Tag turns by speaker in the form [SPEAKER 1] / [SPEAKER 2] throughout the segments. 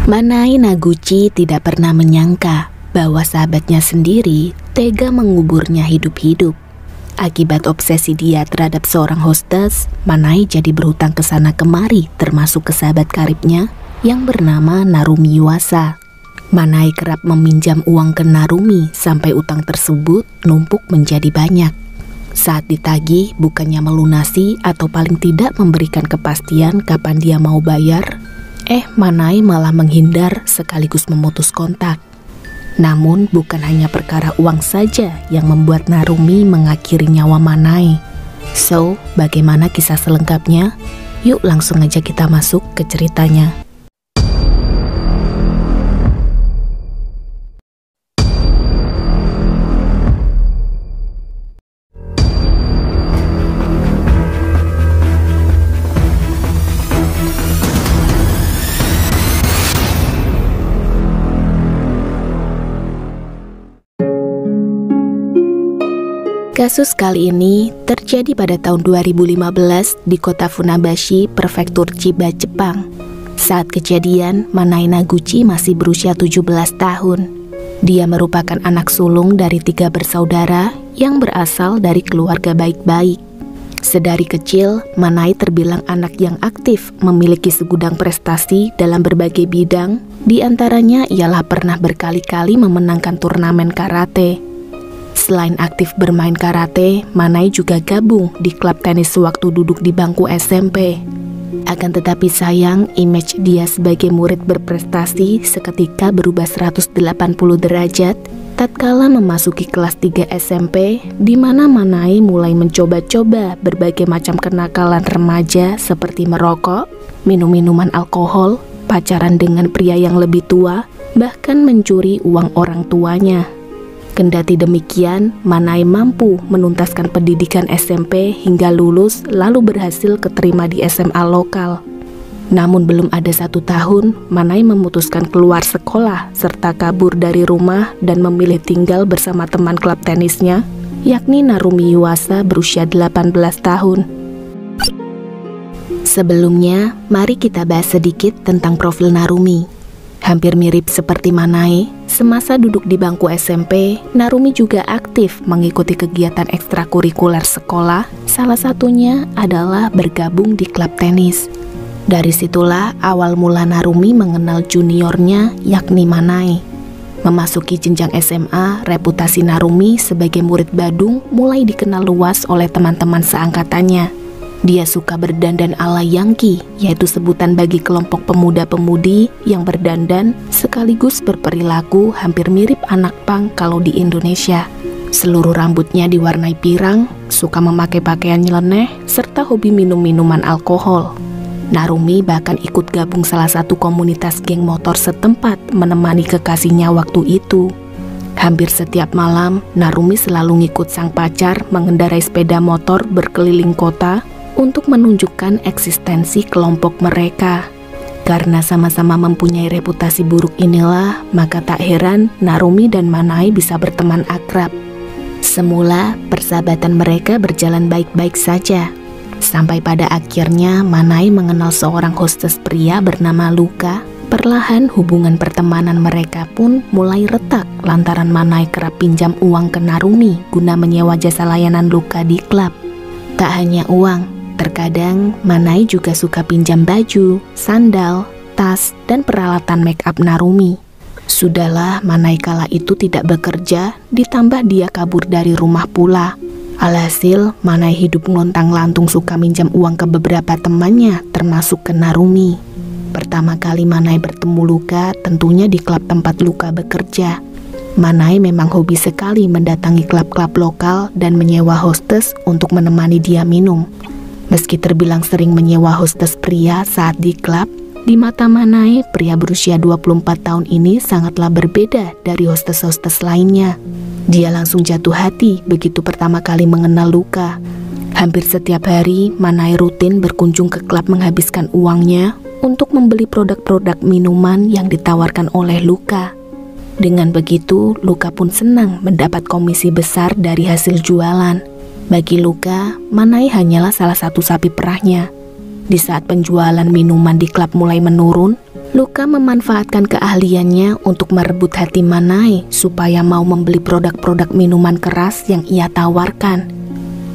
[SPEAKER 1] Manai Naguchi tidak pernah menyangka bahwa sahabatnya sendiri tega menguburnya hidup-hidup. Akibat obsesi dia terhadap seorang hostess, Manai jadi berhutang ke sana kemari, termasuk ke sahabat karibnya yang bernama Narumi Yuasa. Manai kerap meminjam uang ke Narumi sampai utang tersebut numpuk menjadi banyak. Saat ditagih, bukannya melunasi atau paling tidak memberikan kepastian kapan dia mau bayar, Manai malah menghindar sekaligus memutus kontak. Namun bukan hanya perkara uang saja yang membuat Narumi mengakhiri nyawa Manai. So, bagaimana kisah selengkapnya? Yuk langsung aja kita masuk ke ceritanya. Kasus kali ini terjadi pada tahun 2015 di kota Funabashi, prefektur Chiba, Jepang. Saat kejadian, Manai Naguchi masih berusia 17 tahun. Dia merupakan anak sulung dari 3 bersaudara yang berasal dari keluarga baik-baik. Sedari kecil, Manai terbilang anak yang aktif, memiliki segudang prestasi dalam berbagai bidang. Di antaranya ialah pernah berkali-kali memenangkan turnamen karate. Selain aktif bermain karate, Manai juga gabung di klub tenis sewaktu duduk di bangku SMP. Akan tetapi sayang, image dia sebagai murid berprestasi seketika berubah 180 derajat tatkala memasuki kelas 3 SMP, di mana Manai mulai mencoba-coba berbagai macam kenakalan remaja seperti merokok, minum minuman alkohol, pacaran dengan pria yang lebih tua, bahkan mencuri uang orang tuanya. Kendati demikian, Manai mampu menuntaskan pendidikan SMP hingga lulus lalu berhasil keterima di SMA lokal. Namun belum ada 1 tahun, Manai memutuskan keluar sekolah serta kabur dari rumah dan memilih tinggal bersama teman klub tenisnya, yakni Narumi Yuasa berusia 18 tahun. Sebelumnya, mari kita bahas sedikit tentang profil Narumi. Hampir mirip seperti Manai, semasa duduk di bangku SMP, Narumi juga aktif mengikuti kegiatan ekstrakurikuler sekolah, salah satunya adalah bergabung di klub tenis. Dari situlah awal mula Narumi mengenal juniornya, yakni Manai. Memasuki jenjang SMA, reputasi Narumi sebagai murid badung mulai dikenal luas oleh teman-teman seangkatannya. Dia suka berdandan ala Yankee, yaitu sebutan bagi kelompok pemuda-pemudi yang berdandan sekaligus berperilaku hampir mirip anak pang kalau di Indonesia. Seluruh rambutnya diwarnai pirang, suka memakai pakaian nyeleneh, serta hobi minum minuman alkohol. Narumi bahkan ikut gabung salah satu komunitas geng motor setempat menemani kekasihnya waktu itu. Hampir setiap malam, Narumi selalu ngikut sang pacar mengendarai sepeda motor berkeliling kota untuk menunjukkan eksistensi kelompok mereka. Karena sama-sama mempunyai reputasi buruk inilah, maka tak heran Narumi dan Manai bisa berteman akrab. Semula, persahabatan mereka berjalan baik-baik saja. Sampai pada akhirnya Manai mengenal seorang hostess pria bernama Luka. Perlahan hubungan pertemanan mereka pun mulai retak lantaran Manai kerap pinjam uang ke Narumi guna menyewa jasa layanan Luka di klub. Tak hanya uang, terkadang Manai juga suka pinjam baju, sandal, tas, dan peralatan make up Narumi. Sudahlah, Manai kala itu tidak bekerja, ditambah dia kabur dari rumah pula. Alhasil, Manai hidup ngontang-lantung suka minjam uang ke beberapa temannya, termasuk ke Narumi. Pertama kali Manai bertemu Luka tentunya di klub tempat Luka bekerja. Manai memang hobi sekali mendatangi klub-klub lokal dan menyewa hostess untuk menemani dia minum. Meski terbilang sering menyewa hostess pria saat di klub, di mata Manai, pria berusia 24 tahun ini sangatlah berbeda dari hostess-hostess lainnya. Dia langsung jatuh hati begitu pertama kali mengenal Luka. Hampir setiap hari, Manai rutin berkunjung ke klub menghabiskan uangnya untuk membeli produk-produk minuman yang ditawarkan oleh Luka. Dengan begitu, Luka pun senang mendapat komisi besar dari hasil jualan. Bagi Luka, Manai hanyalah salah satu sapi perahnya. Di saat penjualan minuman di klub mulai menurun, Luka memanfaatkan keahliannya untuk merebut hati Manae supaya mau membeli produk-produk minuman keras yang ia tawarkan.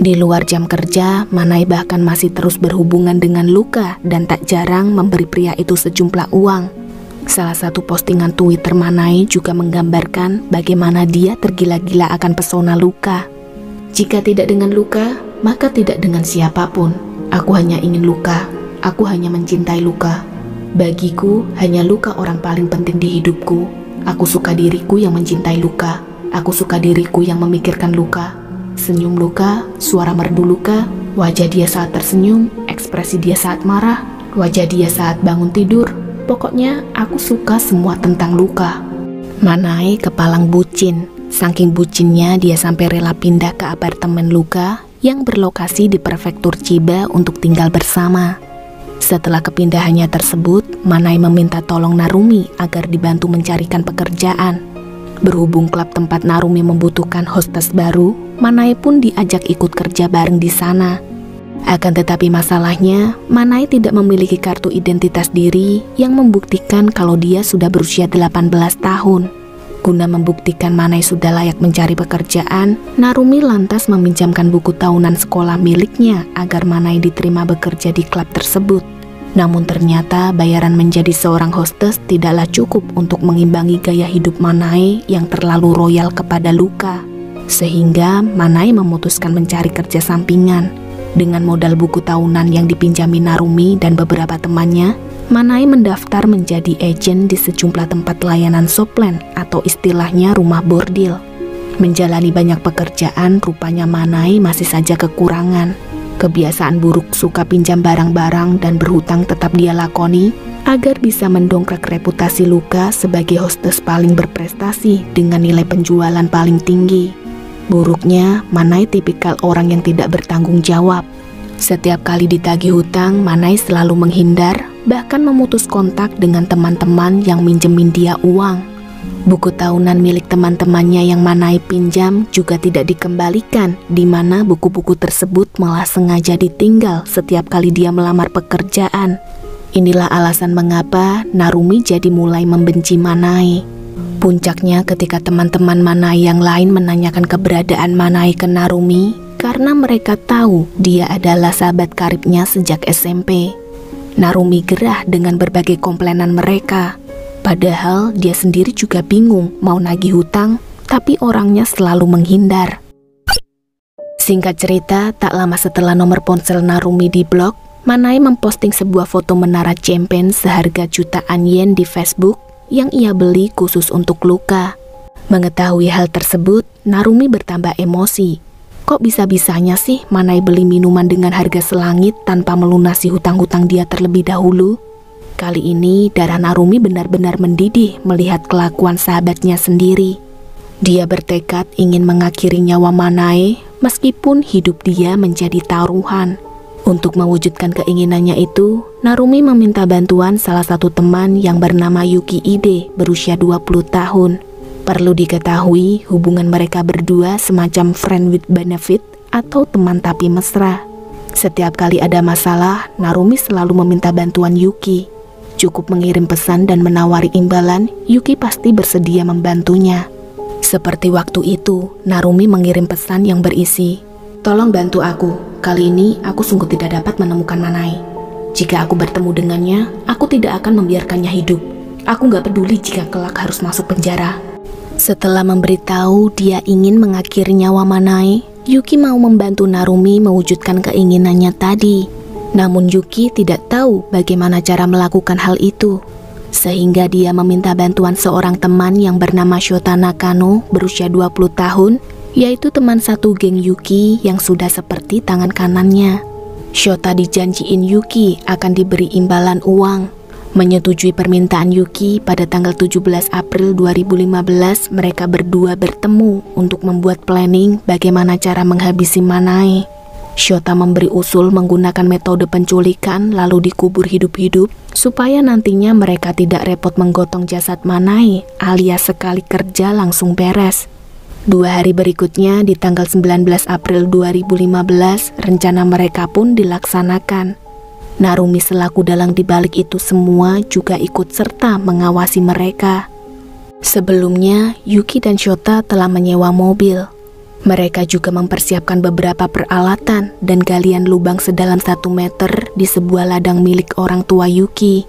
[SPEAKER 1] Di luar jam kerja, Manae bahkan masih terus berhubungan dengan Luka dan tak jarang memberi pria itu sejumlah uang. Salah satu postingan Twitter Manae juga menggambarkan bagaimana dia tergila-gila akan pesona Luka. Jika tidak dengan Luka, maka tidak dengan siapapun. Aku hanya ingin Luka. Aku hanya mencintai Luka. Bagiku, hanya Luka orang paling penting di hidupku. Aku suka diriku yang mencintai Luka. Aku suka diriku yang memikirkan Luka. Senyum Luka, suara merdu Luka, wajah dia saat tersenyum, ekspresi dia saat marah, wajah dia saat bangun tidur. Pokoknya, aku suka semua tentang Luka. Manae kepalang bucin. Saking bucinnya, dia sampai rela pindah ke apartemen Luka yang berlokasi di prefektur Chiba untuk tinggal bersama. Setelah kepindahannya tersebut, Manae meminta tolong Narumi agar dibantu mencarikan pekerjaan. Berhubung klub tempat Narumi membutuhkan hostess baru, Manae pun diajak ikut kerja bareng di sana. Akan tetapi masalahnya, Manae tidak memiliki kartu identitas diri yang membuktikan kalau dia sudah berusia 18 tahun. Guna membuktikan Manae sudah layak mencari pekerjaan, Narumi lantas meminjamkan buku tahunan sekolah miliknya agar Manae diterima bekerja di klub tersebut. Namun ternyata bayaran menjadi seorang hostess tidaklah cukup untuk mengimbangi gaya hidup Manae yang terlalu royal kepada Luka. Sehingga Manae memutuskan mencari kerja sampingan. Dengan modal buku tahunan yang dipinjami Narumi dan beberapa temannya, Manae mendaftar menjadi agen di sejumlah tempat layanan soplen atau istilahnya rumah bordil. Menjalani banyak pekerjaan, rupanya Manae masih saja kekurangan. Kebiasaan buruk suka pinjam barang-barang dan berhutang tetap dia lakoni agar bisa mendongkrak reputasi Luka sebagai hostess paling berprestasi dengan nilai penjualan paling tinggi. Buruknya, Manae tipikal orang yang tidak bertanggung jawab. Setiap kali ditagih hutang, Manae selalu menghindar, bahkan memutus kontak dengan teman-teman yang minjemin dia uang. Buku tahunan milik teman-temannya yang Manae pinjam juga tidak dikembalikan, di mana buku-buku tersebut malah sengaja ditinggal setiap kali dia melamar pekerjaan. Inilah alasan mengapa Narumi jadi mulai membenci Manae. Puncaknya ketika teman-teman Manae yang lain menanyakan keberadaan Manae ke Narumi, karena mereka tahu dia adalah sahabat karibnya sejak SMP. Narumi gerah dengan berbagai komplainan mereka. Padahal dia sendiri juga bingung mau nagih hutang, tapi orangnya selalu menghindar. Singkat cerita, tak lama setelah nomor ponsel Narumi diblok, Manae memposting sebuah foto menara champagne seharga jutaan yen di Facebook yang ia beli khusus untuk Luka. Mengetahui hal tersebut, Narumi bertambah emosi. Kok bisa-bisanya sih Manae beli minuman dengan harga selangit tanpa melunasi hutang-hutang dia terlebih dahulu? Kali ini darah Narumi benar-benar mendidih melihat kelakuan sahabatnya sendiri. Dia bertekad ingin mengakhiri nyawa Manae meskipun hidup dia menjadi taruhan. Untuk mewujudkan keinginannya itu, Narumi meminta bantuan salah satu teman yang bernama Yuki Ide berusia 20 tahun. Perlu diketahui, hubungan mereka berdua semacam friend with benefit atau teman tapi mesra. Setiap kali ada masalah, Narumi selalu meminta bantuan Yuki. Cukup mengirim pesan dan menawari imbalan, Yuki pasti bersedia membantunya. Seperti waktu itu, Narumi mengirim pesan yang berisi, "Tolong bantu aku, kali ini aku sungguh tidak dapat menemukan Manae. Jika aku bertemu dengannya, aku tidak akan membiarkannya hidup. Aku gak peduli jika kelak harus masuk penjara." Setelah memberitahu dia ingin mengakhiri nyawa Manae, Yuki mau membantu Narumi mewujudkan keinginannya tadi. Namun Yuki tidak tahu bagaimana cara melakukan hal itu. Sehingga dia meminta bantuan seorang teman yang bernama Shota Nakano berusia 20 tahun, yaitu teman satu geng Yuki yang sudah seperti tangan kanannya. Shota dijanjiin Yuki akan diberi imbalan uang. Menyetujui permintaan Yuki, pada tanggal 17 April 2015 mereka berdua bertemu untuk membuat planning bagaimana cara menghabisi Manae. Shota memberi usul menggunakan metode penculikan lalu dikubur hidup-hidup supaya nantinya mereka tidak repot menggotong jasad Manae, alias sekali kerja langsung beres. 2 hari berikutnya di tanggal 19 April 2015 rencana mereka pun dilaksanakan. Narumi selaku dalang di balik itu semua juga ikut serta mengawasi mereka. Sebelumnya, Yuki dan Shota telah menyewa mobil. Mereka juga mempersiapkan beberapa peralatan dan galian lubang sedalam 1 meter di sebuah ladang milik orang tua Yuki.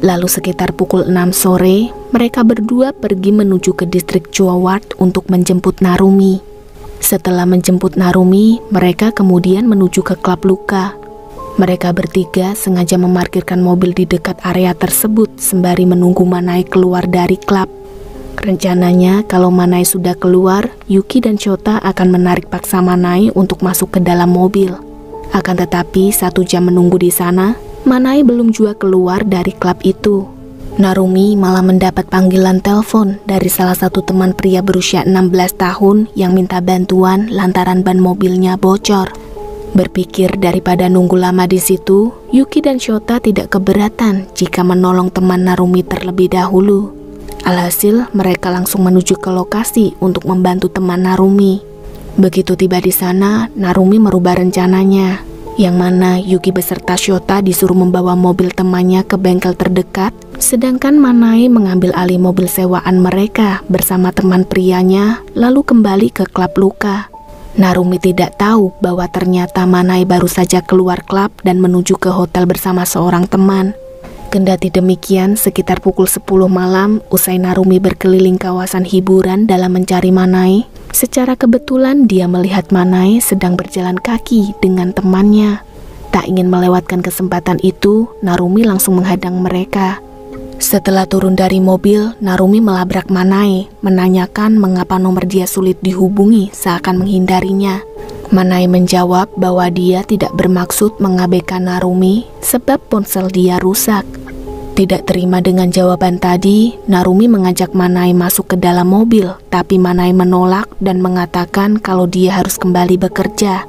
[SPEAKER 1] Lalu sekitar pukul 6 sore, mereka berdua pergi menuju ke distrik Choward untuk menjemput Narumi. Setelah menjemput Narumi, mereka kemudian menuju ke klub Luka. Mereka bertiga sengaja memarkirkan mobil di dekat area tersebut sembari menunggu Manai keluar dari klub. Rencananya kalau Manai sudah keluar, Yuki dan Shota akan menarik paksa Manai untuk masuk ke dalam mobil. Akan tetapi 1 jam menunggu di sana, Manai belum juga keluar dari klub itu. Narumi malah mendapat panggilan telepon dari salah satu teman pria berusia 16 tahun yang minta bantuan lantaran ban mobilnya bocor. Berpikir daripada nunggu lama di situ, Yuki dan Shota tidak keberatan jika menolong teman Narumi terlebih dahulu. Alhasil, mereka langsung menuju ke lokasi untuk membantu teman Narumi. Begitu tiba di sana, Narumi merubah rencananya, yang mana Yuki beserta Shota disuruh membawa mobil temannya ke bengkel terdekat, sedangkan Manai mengambil alih mobil sewaan mereka bersama teman prianya, lalu kembali ke klub Luka. Narumi tidak tahu bahwa ternyata Manai baru saja keluar klub dan menuju ke hotel bersama seorang teman. Kendati demikian, sekitar pukul 10 malam, usai Narumi berkeliling kawasan hiburan dalam mencari Manai, secara kebetulan dia melihat Manai sedang berjalan kaki dengan temannya. Tak ingin melewatkan kesempatan itu, Narumi langsung menghadang mereka. Setelah turun dari mobil, Narumi melabrak Manai, menanyakan mengapa nomor dia sulit dihubungi seakan menghindarinya. Manai menjawab bahwa dia tidak bermaksud mengabaikan Narumi sebab ponsel dia rusak. Tidak terima dengan jawaban tadi, Narumi mengajak Manai masuk ke dalam mobil, tapi Manai menolak dan mengatakan kalau dia harus kembali bekerja.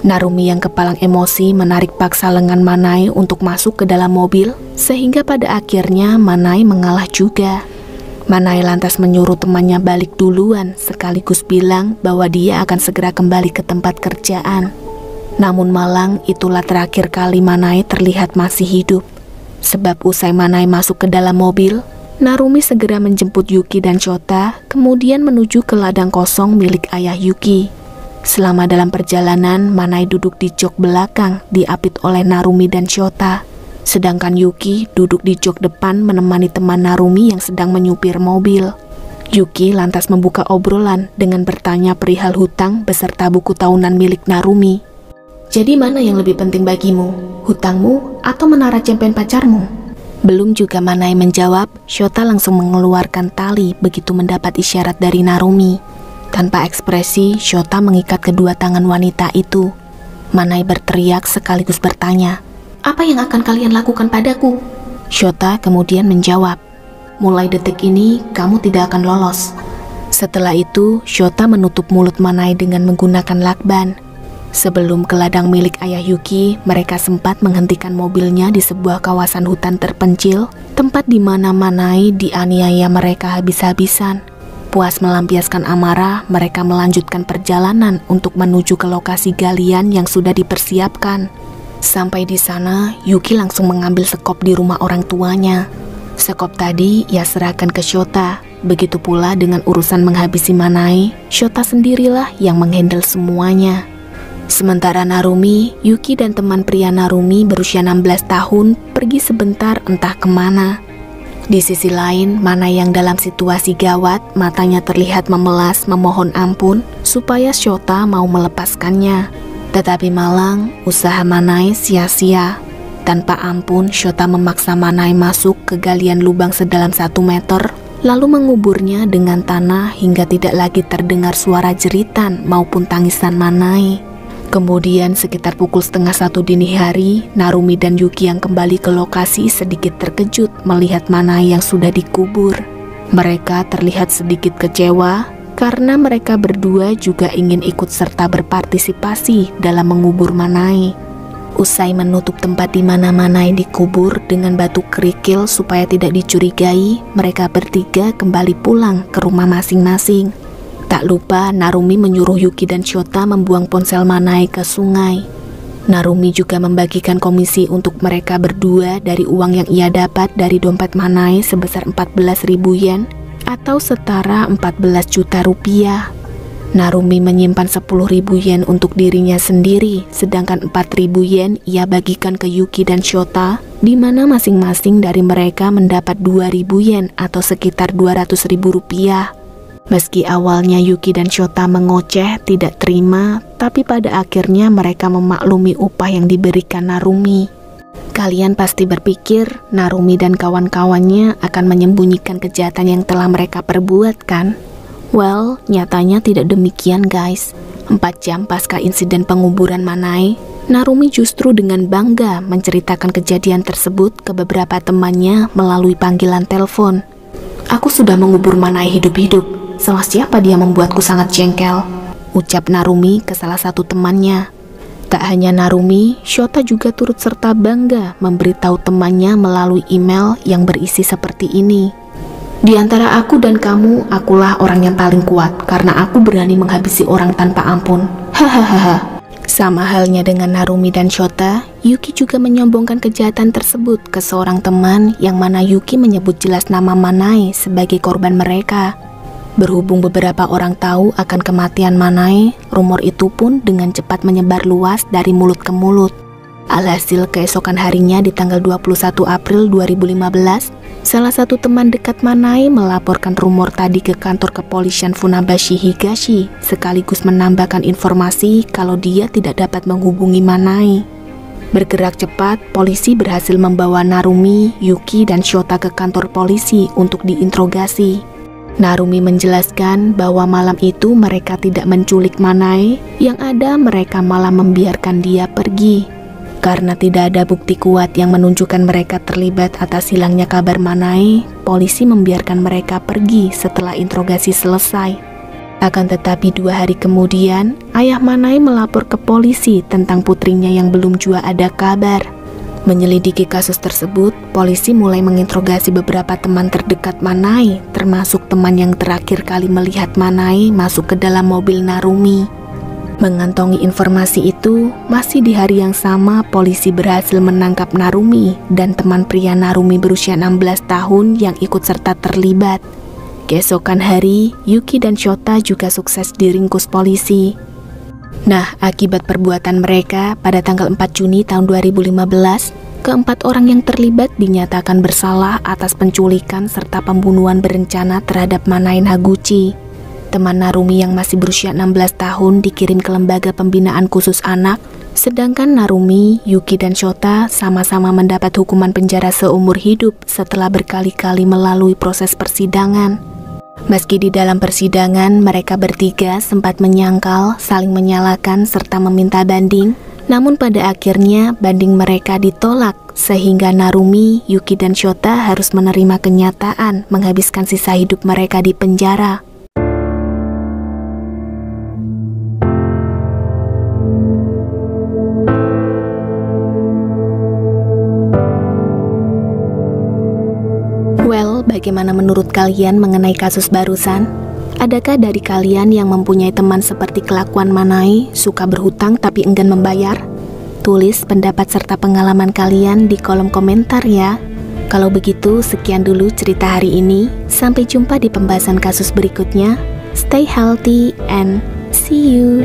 [SPEAKER 1] Narumi yang kepalang emosi menarik paksa lengan Manai untuk masuk ke dalam mobil, sehingga pada akhirnya Manai mengalah juga. Manai lantas menyuruh temannya balik duluan, sekaligus bilang bahwa dia akan segera kembali ke tempat kerjaan. Namun malang itulah terakhir kali Manai terlihat masih hidup. Sebab usai Manai masuk ke dalam mobil, Narumi segera menjemput Yuki dan Shota, kemudian menuju ke ladang kosong milik ayah Yuki. Selama dalam perjalanan, Manai duduk di jok belakang diapit oleh Narumi dan Shota. Sedangkan Yuki duduk di jok depan menemani teman Narumi yang sedang menyupir mobil. Yuki lantas membuka obrolan dengan bertanya perihal hutang beserta buku tahunan milik Narumi. Jadi mana yang lebih penting bagimu? Hutangmu atau menara cempen pacarmu? Belum juga Manai menjawab, Shota langsung mengeluarkan tali begitu mendapat isyarat dari Narumi. Tanpa ekspresi, Shota mengikat kedua tangan wanita itu. Manai berteriak sekaligus bertanya, "Apa yang akan kalian lakukan padaku?" Shota kemudian menjawab, "Mulai detik ini, kamu tidak akan lolos." Setelah itu, Shota menutup mulut Manai dengan menggunakan lakban. Sebelum ke ladang milik ayah Yuki, mereka sempat menghentikan mobilnya di sebuah kawasan hutan terpencil, tempat di mana Manai dianiaya mereka habis-habisan. Puas melampiaskan amarah, mereka melanjutkan perjalanan untuk menuju ke lokasi galian yang sudah dipersiapkan. Sampai di sana, Yuki langsung mengambil sekop di rumah orang tuanya. Sekop tadi ia serahkan ke Shota. Begitu pula dengan urusan menghabisi Manai, Shota sendirilah yang menghandle semuanya. Sementara Narumi, Yuki dan teman pria Narumi berusia 16 tahun pergi sebentar entah kemana. Di sisi lain, Manai yang dalam situasi gawat, matanya terlihat memelas memohon ampun supaya Shota mau melepaskannya. Tetapi malang, usaha Manai sia-sia. Tanpa ampun, Shota memaksa Manai masuk ke galian lubang sedalam 1 meter, lalu menguburnya dengan tanah hingga tidak lagi terdengar suara jeritan maupun tangisan Manai. Kemudian sekitar pukul 12:30 dini hari, Narumi dan Yuki yang kembali ke lokasi sedikit terkejut melihat Manai yang sudah dikubur. Mereka terlihat sedikit kecewa karena mereka berdua juga ingin ikut serta berpartisipasi dalam mengubur Manai. Usai menutup tempat di mana Manai dikubur dengan batu kerikil supaya tidak dicurigai, mereka bertiga kembali pulang ke rumah masing-masing. Tak lupa Narumi menyuruh Yuki dan Shota membuang ponsel Manai ke sungai. Narumi juga membagikan komisi untuk mereka berdua dari uang yang ia dapat dari dompet Manae sebesar 14.000 yen atau setara 14 juta rupiah. Narumi menyimpan 10.000 yen untuk dirinya sendiri, sedangkan 4.000 yen ia bagikan ke Yuki dan Shota, di mana masing-masing dari mereka mendapat 2.000 yen atau sekitar 200.000 rupiah. Meski awalnya Yuki dan Shota mengoceh, tidak terima, tapi pada akhirnya mereka memaklumi upah yang diberikan Narumi. Kalian pasti berpikir Narumi dan kawan-kawannya akan menyembunyikan kejahatan yang telah mereka perbuat, kan? Well, nyatanya tidak demikian, guys. 4 jam pasca insiden penguburan Manae, Narumi justru dengan bangga menceritakan kejadian tersebut ke beberapa temannya melalui panggilan telepon. "Aku sudah mengubur Manae hidup-hidup. Salah siapa dia membuatku sangat jengkel," ucap Narumi ke salah satu temannya. Tak hanya Narumi, Shota juga turut serta bangga memberitahu temannya melalui email yang berisi seperti ini. "Di antara aku dan kamu, akulah orang yang paling kuat karena aku berani menghabisi orang tanpa ampun. Hahaha." Sama halnya dengan Narumi dan Shota, Yuki juga menyombongkan kejahatan tersebut ke seorang teman yang mana Yuki menyebut jelas nama Manae sebagai korban mereka. Berhubung beberapa orang tahu akan kematian Manae, rumor itu pun dengan cepat menyebar luas dari mulut ke mulut. Alhasil keesokan harinya di tanggal 21 April 2015, salah satu teman dekat Manae melaporkan rumor tadi ke kantor kepolisian Funabashi Higashi, sekaligus menambahkan informasi kalau dia tidak dapat menghubungi Manae. Bergerak cepat, polisi berhasil membawa Narumi, Yuki, dan Shota ke kantor polisi untuk diinterogasi. Narumi menjelaskan bahwa malam itu mereka tidak menculik Manae, yang ada mereka malah membiarkan dia pergi. Karena tidak ada bukti kuat yang menunjukkan mereka terlibat atas hilangnya kabar Manae, polisi membiarkan mereka pergi setelah interogasi selesai. Akan tetapi 2 hari kemudian, ayah Manae melapor ke polisi tentang putrinya yang belum juga ada kabar. Menyelidiki kasus tersebut, polisi mulai menginterogasi beberapa teman terdekat Manae, termasuk teman yang terakhir kali melihat Manae masuk ke dalam mobil Narumi. Mengantongi informasi itu, masih di hari yang sama polisi berhasil menangkap Narumi dan teman pria Narumi berusia 16 tahun yang ikut serta terlibat. Keesokan hari, Yuki dan Shota juga sukses diringkus polisi. Nah, akibat perbuatan mereka, pada tanggal 4 Juni tahun 2015, keempat orang yang terlibat dinyatakan bersalah atas penculikan serta pembunuhan berencana terhadap Manae Haguchi. Teman Narumi yang masih berusia 16 tahun dikirim ke lembaga pembinaan khusus anak, sedangkan Narumi, Yuki, dan Shota sama-sama mendapat hukuman penjara seumur hidup setelah berkali-kali melalui proses persidangan. Meski di dalam persidangan mereka bertiga sempat menyangkal, saling menyalahkan serta meminta banding, namun pada akhirnya banding mereka ditolak sehingga Narumi, Yuki, dan Shota harus menerima kenyataan menghabiskan sisa hidup mereka di penjara. Well, bagaimana menurut kalian mengenai kasus barusan? Adakah dari kalian yang mempunyai teman seperti kelakuan Manae, suka berhutang tapi enggan membayar? Tulis pendapat serta pengalaman kalian di kolom komentar ya. Kalau begitu, sekian dulu cerita hari ini. Sampai jumpa di pembahasan kasus berikutnya. Stay healthy and see you.